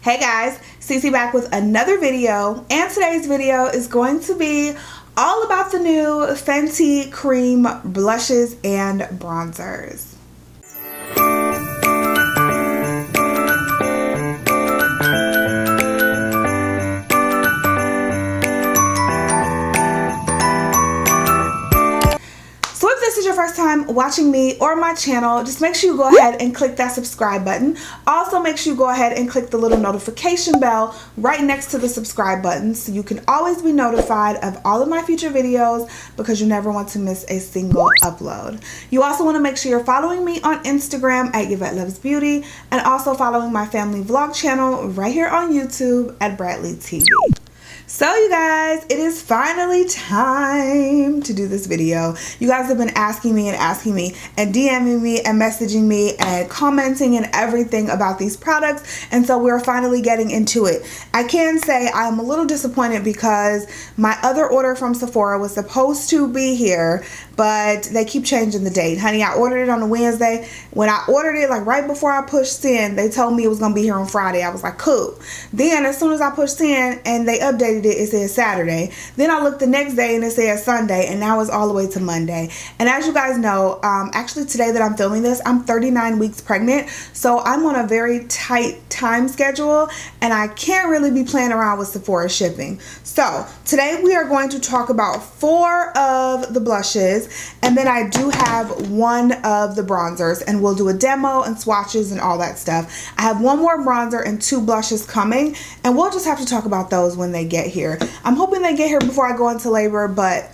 Hey guys, Cece back with another video, and today's video is going to be all about the new Fenty cream blushes and bronzers. If this is your first time watching me or my channel, just make sure you go ahead and click that subscribe button. Also, make sure you go ahead and click the little notification bell right next to the subscribe button so you can always be notified of all of my future videos because you never want to miss a single upload. You also want to make sure you're following me on Instagram at Yvette Loves Beauty and also following my family vlog channel right here on YouTube at Bradley TV. So you guys, it is finally time to do this video. You guys have been asking me and DMing me and messaging me and commenting and everything about these products, and so we're finally getting into it. I can say I'm a little disappointed because my other order from Sephora was supposed to be here, but they keep changing the date. Honey, I ordered it on a Wednesday. When I ordered it, like right before I pushed send, they told me it was gonna be here on Friday. I was like, cool. Then as soon as I pushed send and they updated it said Saturday. Then I looked the next day and it said Sunday, and now it's all the way to Monday. And as you guys know, actually today that I'm filming this, I'm 39 weeks pregnant, so I'm on a very tight time schedule and I can't really be playing around with Sephora shipping. So today we are going to talk about 4 of the blushes, and then I do have 1 of the bronzers, and we'll do a demo and swatches and all that stuff. I have 1 more bronzer and 2 blushes coming, and we'll just have to talk about those when they get here. I'm hoping they get here before I go into labor, but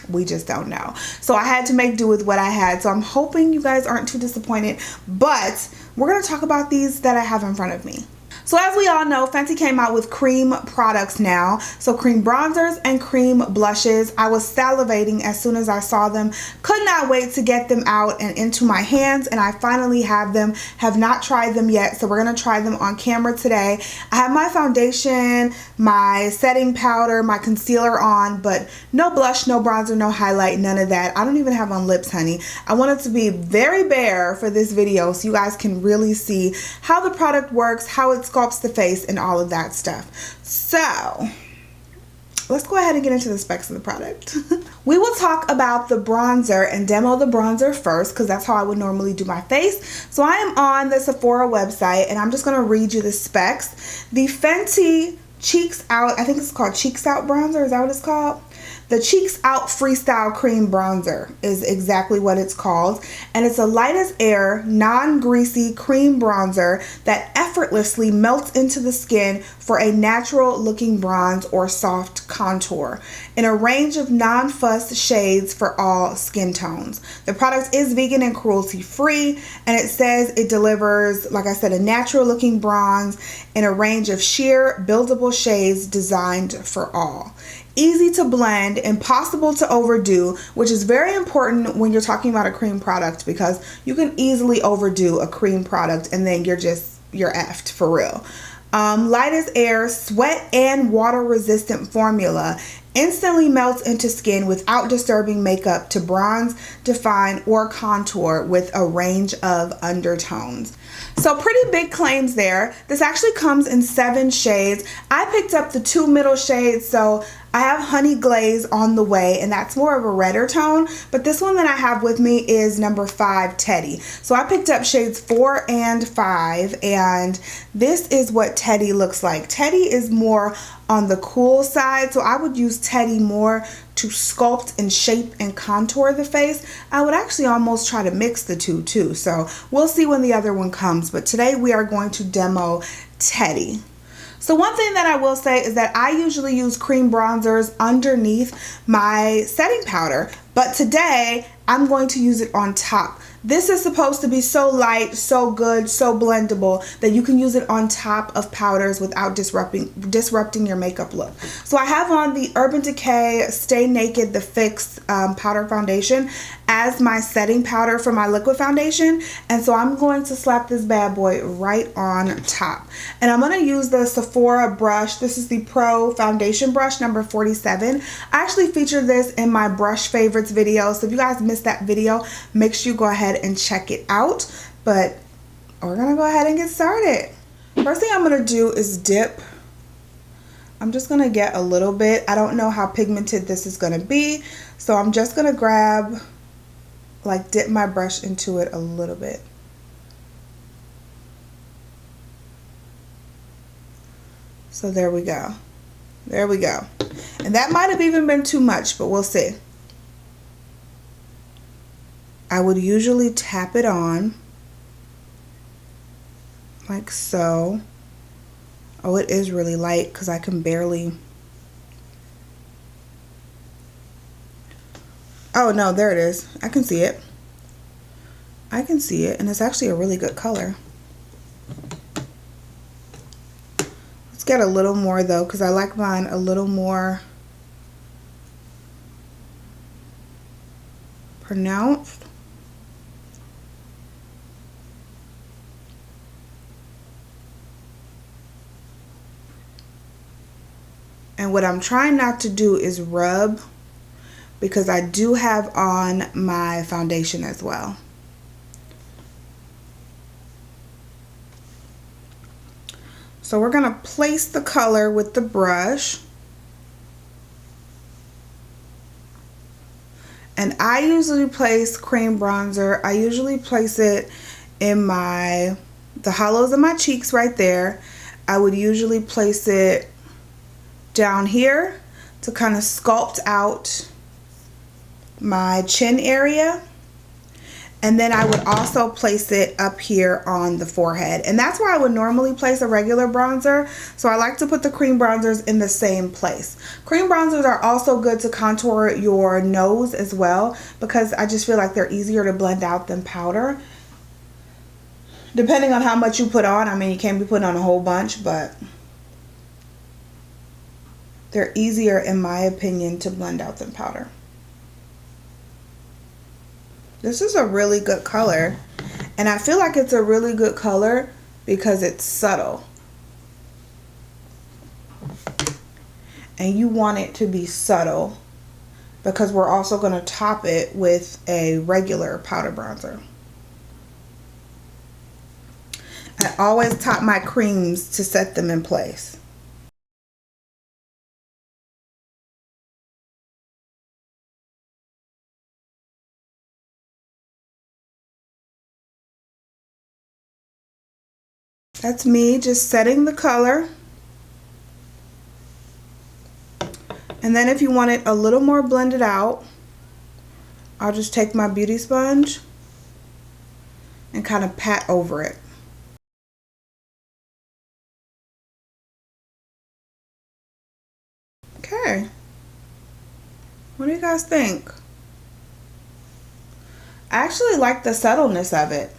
we just don't know. So I had to make do with what I had. So I'm hoping you guys aren't too disappointed, but we're going to talk about these that I have in front of me. So as we all know, Fenty came out with cream products now. So cream bronzers and cream blushes. I was salivating as soon as I saw them. Could not wait to get them out and into my hands, and I finally have them. Have not tried them yet, so we're going to try them on camera today. I have my foundation, my setting powder, my concealer on, but no blush, no bronzer, no highlight, none of that. I don't even have on lips, honey. I want it to be very bare for this video so you guys can really see how the product works, how it sculpts the face, and all of that stuff. So let's go ahead and get into the specs of the product. We will talk about the bronzer and demo the bronzer first because that's how I would normally do my face. So I am on the Sephora website and I'm just going to read you the specs. The Fenty Cheeks Out, I think it's called Cheeks Out bronzer. Is that what it's called? The Cheeks Out Freestyle Cream Bronzer is exactly what it's called. And it's a light as air, non-greasy cream bronzer that effortlessly melts into the skin for a natural looking bronze or soft contour in a range of non-fuss shades for all skin tones. The product is vegan and cruelty free, and it says it delivers, like I said, a natural looking bronze in a range of sheer buildable shades designed for all. Easy to blend, impossible to overdo, which is very important when you're talking about a cream product because you can easily overdo a cream product and then you're effed for real. Light as air, sweat and water resistant formula instantly melts into skin without disturbing makeup to bronze, define, or contour with a range of undertones. So pretty big claims there. This actually comes in 7 shades. I picked up the 2 middle shades, so I have Honey Glaze on the way, and that's more of a redder tone, but this one that I have with me is number 5 Teddy. So I picked up shades 4 and 5, and this is what Teddy looks like. Teddy is more on the cool side, so I would use Teddy more to sculpt and shape and contour the face. I would actually almost try to mix the two too, so we'll see when the other one comes, but today we are going to demo Teddy. So one thing that I will say is that I usually use cream bronzers underneath my setting powder, but today I'm going to use it on top. This is supposed to be so light, so good, so blendable that you can use it on top of powders without disrupting your makeup look. So I have on the Urban Decay Stay Naked The Fix powder foundation as my setting powder for my liquid foundation, and so I'm going to slap this bad boy right on top. And I'm going to use the Sephora brush. This is the Pro Foundation Brush number 47. I actually featured this in my brush favorites video, so if you guys missed that video, make sure you go ahead and check it out. But we're gonna go ahead and get started. First thing I'm going to do is dip. I'm just going to get a little bit. I don't know how pigmented this is going to be, so I'm just going to grab, like, dip my brush into it a little bit. So there we go. There we go. And that might have even been too much, but we'll see. I would usually tap it on like so. Oh, it is really light because I can barely. Oh no, there it is. I can see it. I can see it, and it's actually a really good color. Let's get a little more though, because I like mine a little more pronounced. And what I'm trying not to do is rub, because I do have on my foundation as well. So we're going to place the color with the brush. And I usually place cream bronzer. I usually place it in the hollows of my cheeks right there. I would usually place it down here to kind of sculpt out my chin area, and then I would also place it up here on the forehead, and that's where I would normally place a regular bronzer. So I like to put the cream bronzers in the same place. Cream bronzers are also good to contour your nose as well, because I just feel like they're easier to blend out than powder, depending on how much you put on. I mean, you can't be putting on a whole bunch, but they're easier, in my opinion, to blend out than powder. This is a really good color, and I feel like it's a really good color because it's subtle. And you want it to be subtle because we're also going to top it with a regular powder bronzer. I always top my creams to set them in place. That's me just setting the color. And then if you want it a little more blended out, I'll just take my beauty sponge and kind of pat over it. Okay. What do you guys think? I actually like the subtleness of it.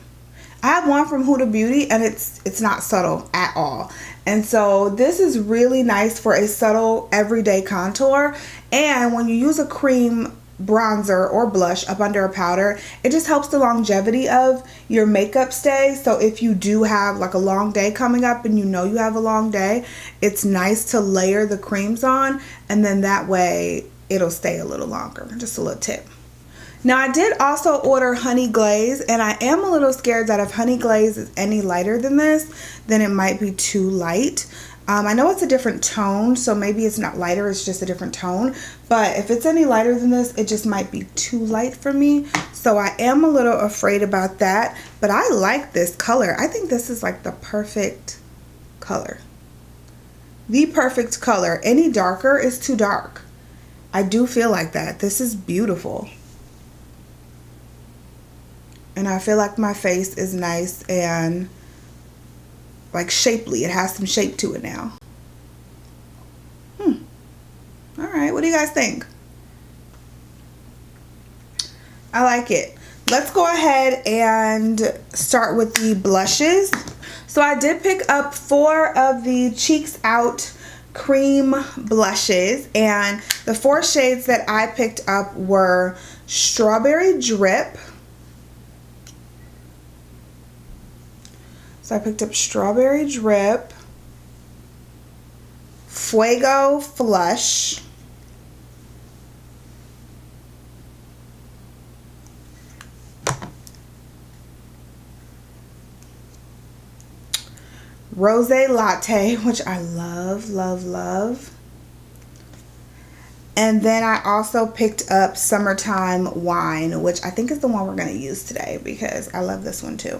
I have one from Huda Beauty, and it's not subtle at all. And so this is really nice for a subtle everyday contour. And when you use a cream bronzer or blush up under a powder, it just helps the longevity of your makeup stay. So if you do have like a long day coming up and you know you have a long day, it's nice to layer the creams on, and then that way it'll stay a little longer. Just a little tip. Now I did also order honey glaze, and I am a little scared that if honey glaze is any lighter than this, then it might be too light. I know it's a different tone, so maybe it's not lighter, it's just a different tone. But if it's any lighter than this, it just might be too light for me. So I am a little afraid about that, but I like this color. I think this is like the perfect color. The perfect color. Any darker is too dark. I do feel like that. This is beautiful. And I feel like my face is nice and like shapely. It has some shape to it now. All right, what do you guys think? I like it. Let's go ahead and start with the blushes. So I did pick up 4 of the Cheeks Out cream blushes, and the 4 shades that I picked up were Strawberry Drip. So I picked up Strawberry Drip, Fuego Flush, Rosé Latte, which I love, love, love. And then I also picked up Summertime Wine, which I think is the one we're going to use today because I love this one too.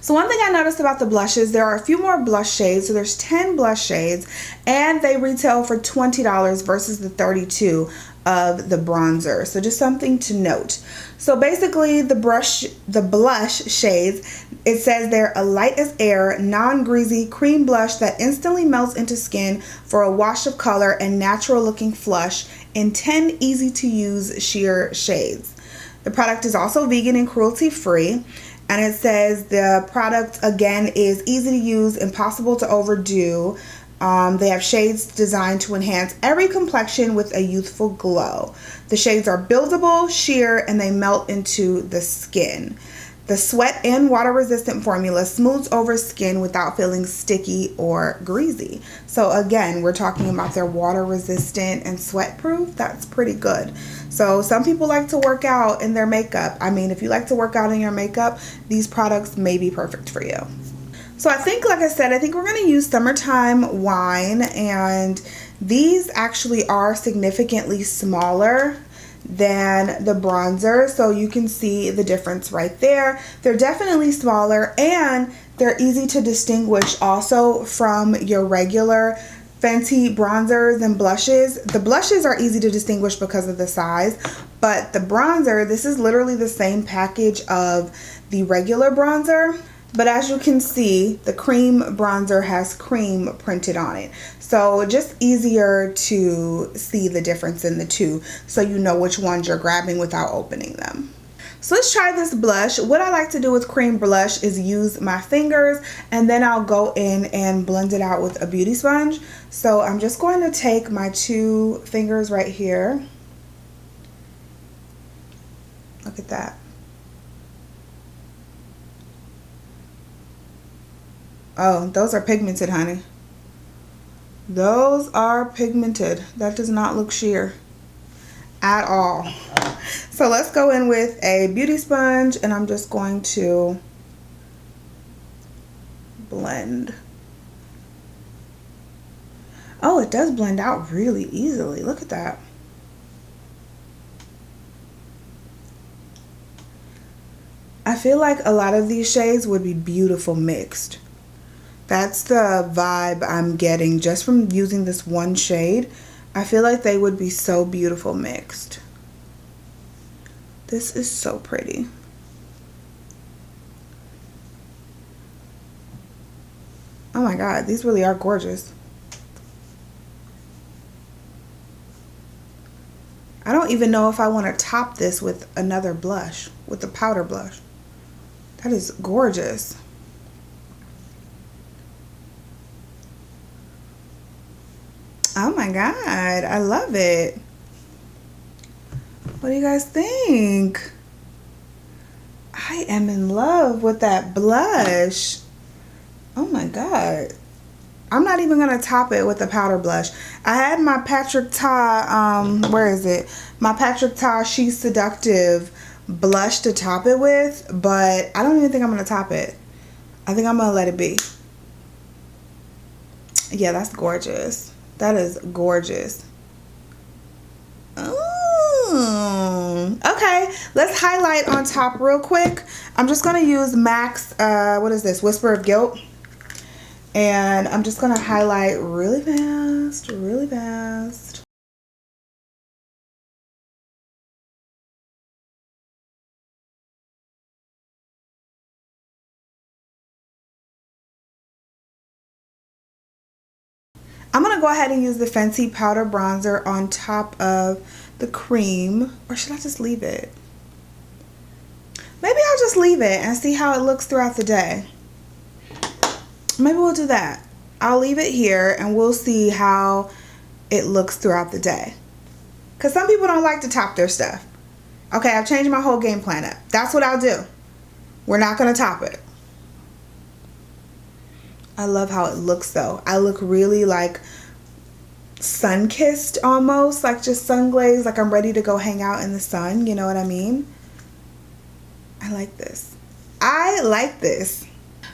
So one thing I noticed about the blushes, there are a few more blush shades. So there's 10 blush shades and they retail for $20 versus the $32 of the bronzer. So just something to note. So basically the blush shades, it says they're a light as air, non-greasy cream blush that instantly melts into skin for a wash of color and natural looking flush in 10 easy to use sheer shades. The product is also vegan and cruelty free. And it says the product, again, is easy to use, impossible to overdo. They have shades designed to enhance every complexion with a youthful glow. The shades are buildable, sheer, and they melt into the skin. The sweat and water resistant formula smooths over skin without feeling sticky or greasy. So again, we're talking about their water resistant and sweat proof. That's pretty good. So some people like to work out in their makeup. I mean, if you like to work out in your makeup, these products may be perfect for you. So I think, like I said, I think we're going to use Summertime Wine, and these actually are significantly smaller than the bronzer, so you can see the difference right there. They're definitely smaller and they're easy to distinguish also from your regular Fenty bronzers and blushes. The blushes are easy to distinguish because of the size, but the bronzer, this is literally the same package of the regular bronzer. But as you can see, the cream bronzer has cream printed on it. So just easier to see the difference in the two so you know which ones you're grabbing without opening them. So let's try this blush. What I like to do with cream blush is use my fingers and then I'll go in and blend it out with a beauty sponge. So I'm just going to take my two fingers right here. Look at that. Oh, those are pigmented, honey. Those are pigmented. That does not look sheer at all. So let's go in with a beauty sponge and I'm just going to blend. Oh, it does blend out really easily. Look at that. I feel like a lot of these shades would be beautiful mixed. That's the vibe I'm getting just from using this one shade. I feel like they would be so beautiful mixed. This is so pretty. Oh my God, these really are gorgeous. I don't even know if I want to top this with another blush, with the powder blush. That is gorgeous. Oh my God, I love it. What do you guys think? I am in love with that blush. Oh my God. I'm not even gonna top it with the powder blush. I had my Patrick Ta, where is it? My Patrick Ta She's Seductive blush to top it with, but I don't even think I'm gonna top it. I think I'm gonna let it be. Yeah, that's gorgeous. That is gorgeous. Ooh. Okay, let's highlight on top real quick. I'm just gonna use MAC's, what is this? Whisper of Guilt. And I'm just gonna highlight really fast, really fast. I'm gonna go ahead and use the Fenty powder bronzer on top of the cream, or should I just leave it? Maybe I'll just leave it and see how it looks throughout the day. Maybe we'll do that. I'll leave it here and we'll see how it looks throughout the day. Because some people don't like to top their stuff. Okay, I've changed my whole game plan up. That's what I'll do. We're not gonna top it. I love how it looks though. I look really like sun-kissed almost, like just sun glazed, like I'm ready to go hang out in the sun, you know what I mean? I like this. I like this.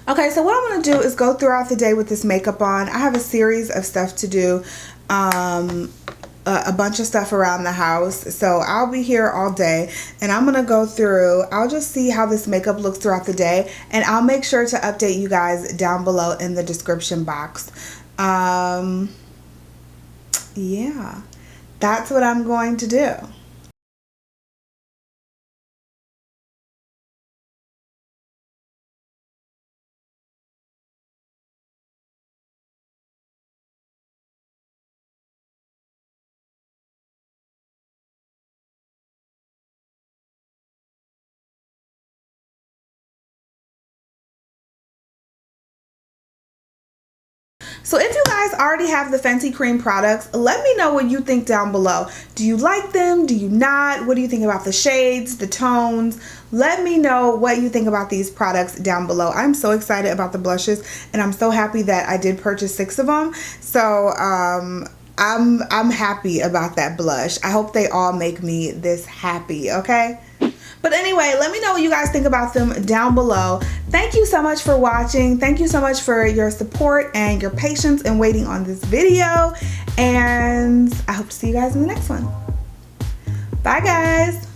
Okay, so what I'm going to do is go throughout the day with this makeup on. I have a series of stuff to do. A bunch of stuff around the house, so I'll be here all day, and I'm gonna go through. I'll just see how this makeup looks throughout the day, and I'll make sure to update you guys down below in the description box. Yeah, that's what I'm going to do. So if you guys already have the Fenty cream products, let me know what you think down below. Do you like them? Do you not? What do you think about the shades, the tones? Let me know what you think about these products down below. I'm so excited about the blushes, and I'm so happy that I did purchase 6 of them. So I'm happy about that blush. I hope they all make me this happy, okay? But anyway, let me know what you guys think about them down below. Thank you so much for watching. Thank you so much for your support and your patience in waiting on this video. And I hope to see you guys in the next one. Bye, guys.